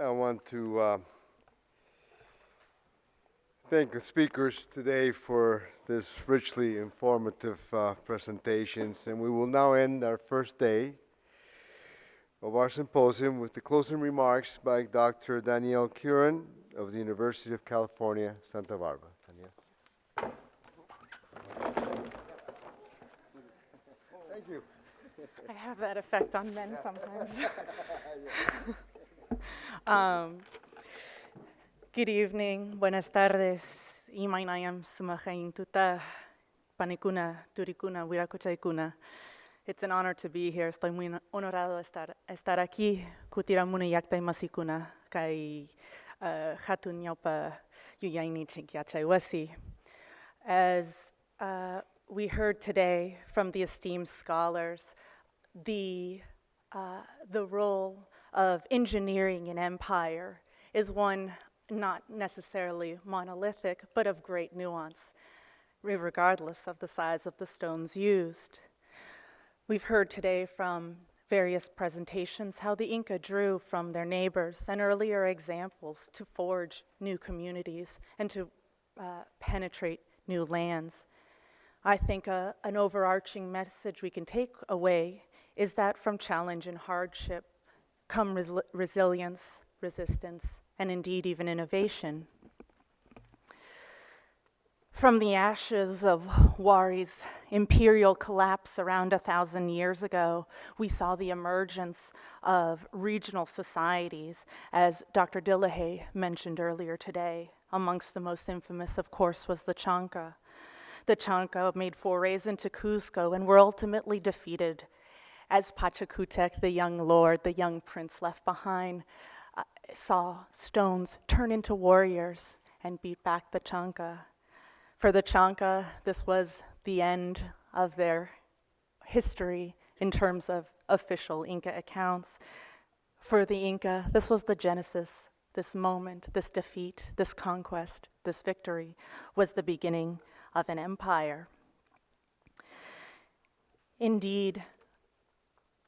I want to thank the speakers today for this richly informative presentations, and we will now end our first day of our symposium with the closing remarks by Dr. Danielle Curran of the University of California, Santa Barbara. Danielle. Thank you. I have that effect on men sometimes. um, Good evening, buenas tardes, imainayam sumahain tuta, panikuna, turikuna, wirakuchaikuna. It's an honor to be here. Estoy muy honorado estar aquí. Kutiramuna yaktai masikuna, kai hatun yaupa yuyaini chinkiachai wasi. As we heard today from the esteemed scholars, the role of engineering in empire is one not necessarily monolithic, but of great nuance, regardless of the size of the stones used. We've heard today from various presentations how the Inca drew from their neighbors and earlier examples to forge new communities and to penetrate new lands. I think an overarching message we can take away is that from challenge and hardship come resilience, resistance, and indeed even innovation. From the ashes of Wari's imperial collapse around 1,000 years ago, we saw the emergence of regional societies, as Dr. Dillehay mentioned earlier today. Amongst the most infamous, of course, was the Chanca. The Chanca made forays into Cusco and were ultimately defeated as Pachacutec, the young lord, the young prince left behind, saw stones turn into warriors and beat back the Chanca. For the Chanca, this was the end of their history in terms of official Inca accounts. For the Inca, this was the genesis. This moment, this defeat, this conquest, this victory was the beginning of an empire. Indeed,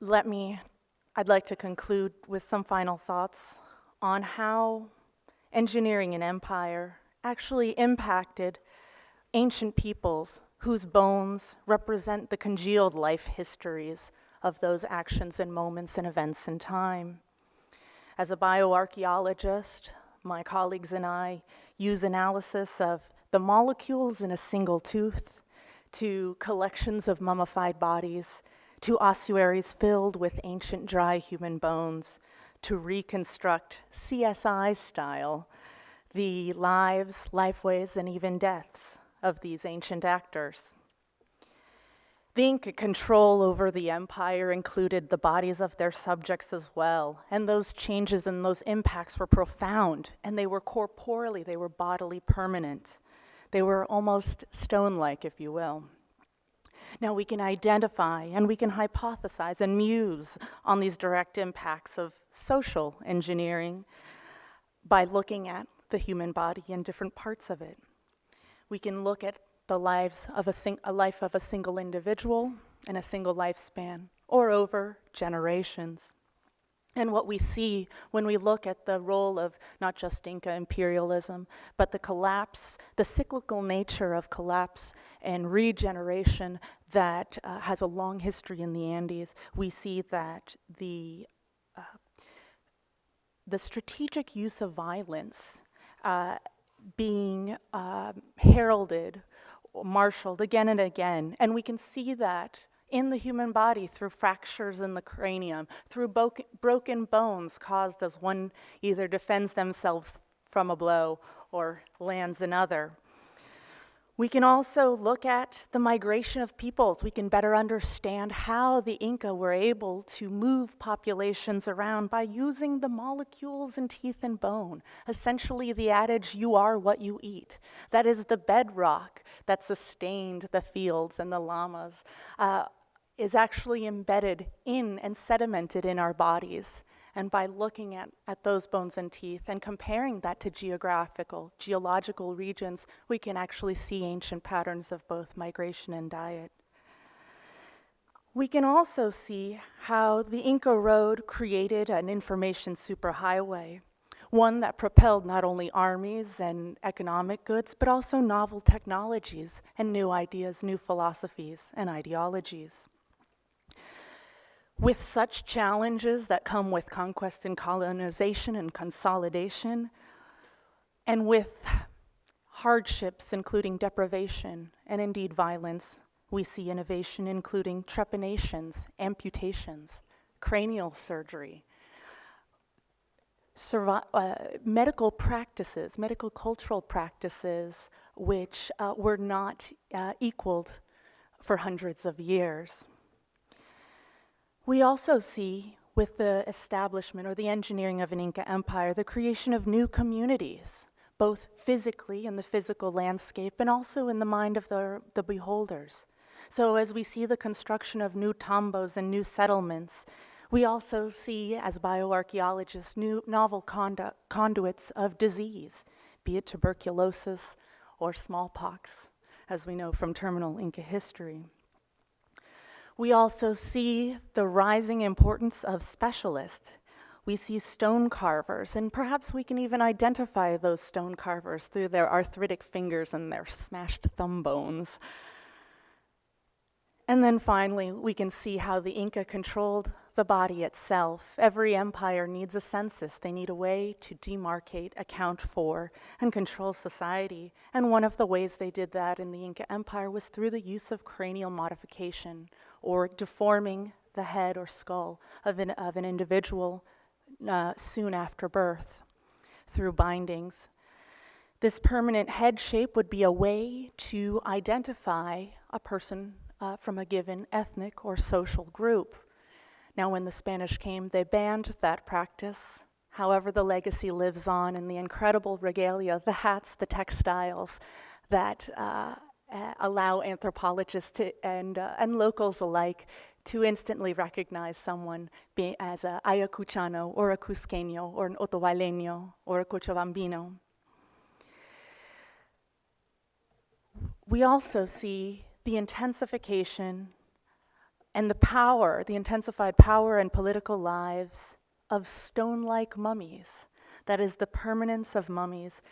I'd like to conclude with some final thoughts on how engineering an empire actually impacted ancient peoples whose bones represent the congealed life histories of those actions and moments and events in time. As a bioarchaeologist, my colleagues and I use analysis of the molecules in a single tooth to collections of mummified bodies, to ossuaries filled with ancient dry human bones, to reconstruct CSI style the lives, lifeways, and even deaths of these ancient actors. The Inca control over the empire included the bodies of their subjects as well, and those changes and those impacts were profound, and they were corporeally, they were bodily permanent. They were almost stone-like, if you will. Now we can identify and we can hypothesize and muse on these direct impacts of social engineering by looking at the human body and different parts of it. We can look at the life of a single individual and a single lifespan, or over generations. And what we see when we look at the role of not just Inca imperialism, but the collapse, the cyclical nature of collapse and regeneration that has a long history in the Andes, we see that the strategic use of violence being heralded, marshaled again and again, and we can see that in the human body through fractures in the cranium, through broken bones caused as one either defends themselves from a blow or lands another. We can also look at the migration of peoples. We can better understand how the Inca were able to move populations around by using the molecules in teeth and bone. Essentially the adage, you are what you eat. That is the bedrock that sustained the fields and the llamas, is actually embedded in and sedimented in our bodies. And by looking at those bones and teeth and comparing that to geological regions, we can actually see ancient patterns of both migration and diet. We can also see how the Inca Road created an information superhighway. one that propelled not only armies and economic goods, but also novel technologies and new ideas, new philosophies and ideologies. With such challenges that come with conquest and colonization and consolidation, and with hardships including deprivation and indeed violence, we see innovation including trepanations, amputations, cranial surgery, medical practices, medical cultural practices, which were not equaled for hundreds of years. We also see, with the establishment or the engineering of an Inca empire, the creation of new communities, both physically in the physical landscape and also in the mind of the beholders. So as we see the construction of new tambos and new settlements, we also see, as bioarchaeologists, new novel conduits of disease, be it tuberculosis or smallpox, as we know from terminal Inca history. We also see the rising importance of specialists. We see stone carvers, and perhaps we can even identify those stone carvers through their arthritic fingers and their smashed thumb bones. And then finally, we can see how the Inca controlled the body itself. Every empire needs a census. They need a way to demarcate, account for, and control society. And one of the ways they did that in the Inca Empire was through the use of cranial modification, or deforming the head or skull of an individual soon after birth through bindings. This permanent head shape would be a way to identify a person from a given ethnic or social group. Now, when the Spanish came, they banned that practice. However, the legacy lives on in the incredible regalia, the hats, the textiles that allow anthropologists and locals alike to instantly recognize someone as a Ayacuchano or a Cusqueño or an Otobaleño or a Cochabambino. We also see the intensification and the intensified power and political lives of stone-like mummies. That is the permanence of mummies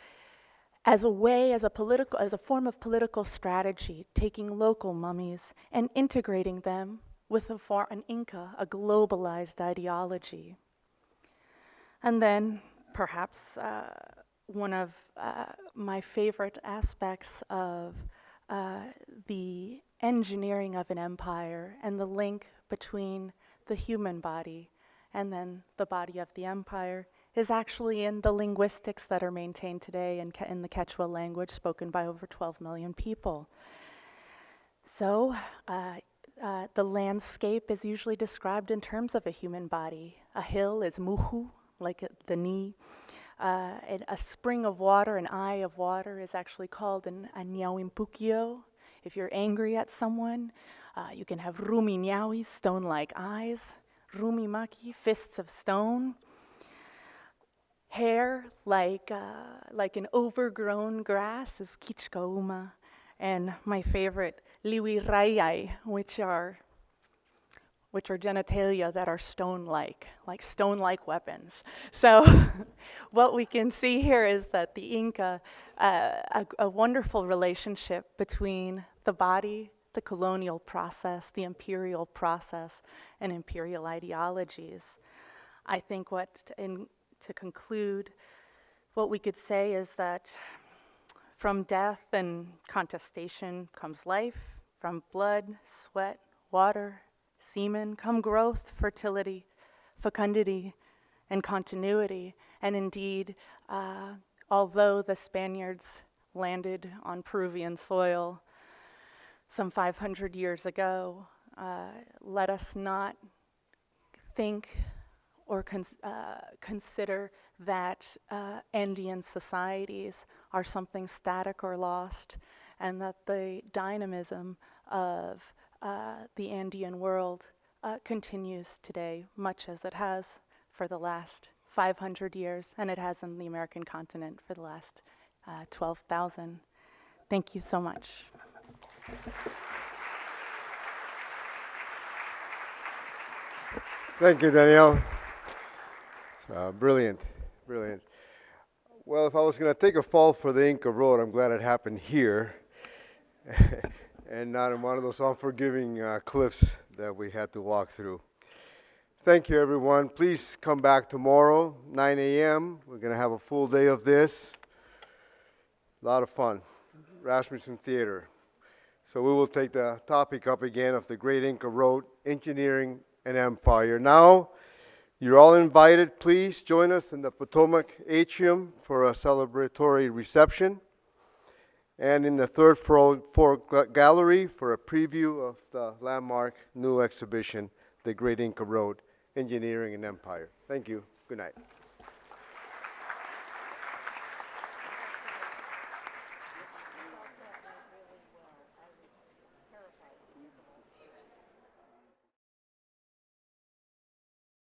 as a form of political strategy, taking local mummies and integrating them with an Inca, a globalized ideology. And then perhaps one of my favorite aspects of the engineering of an empire and the link between the human body and then the body of the empire is actually in the linguistics that are maintained today in the Quechua language spoken by over 12 million people. So the landscape is usually described in terms of a human body. A hill is muhu, like the knee. A spring of water, an eye of water, is actually called an Ñawimpukyo. If you're angry at someone, you can have rumi ñawi, stone-like eyes. Rumi maki, fists of stone. Hair, like an overgrown grass, is kichkauma. And my favorite, liwirayay, which are genitalia that are stone-like, like stone-like weapons. So what we can see here is that the Inca, a wonderful relationship between the body, the colonial process, the imperial process, and imperial ideologies. I think to conclude, what we could say is that from death and contestation comes life, from blood, sweat, water, semen come growth, fertility, fecundity, and continuity. And indeed, although the Spaniards landed on Peruvian soil some 500 years ago, let us not think or consider that Andean societies are something static or lost, and that the dynamism of the Andean world continues today, much as it has for the last 500 years, and it has in the American continent for the last 12,000. Thank you so much. Thank you, Danielle. Brilliant, brilliant. Well, if I was going to take a fall for the Inca Road, I'm glad it happened here and not in one of those unforgiving cliffs that we had to walk through. Thank you, everyone. Please come back tomorrow, 9 a.m. We're going to have a full day of this. A lot of fun. Rasmussen Theater. So we will take the topic up again of the Great Inca Road, Engineering and Empire. Now, you're all invited. Please join us in the Potomac Atrium for a celebratory reception, and in the third floor gallery for a preview of the landmark new exhibition, The Great Inca Road, Engineering and Empire. Thank you. Good night.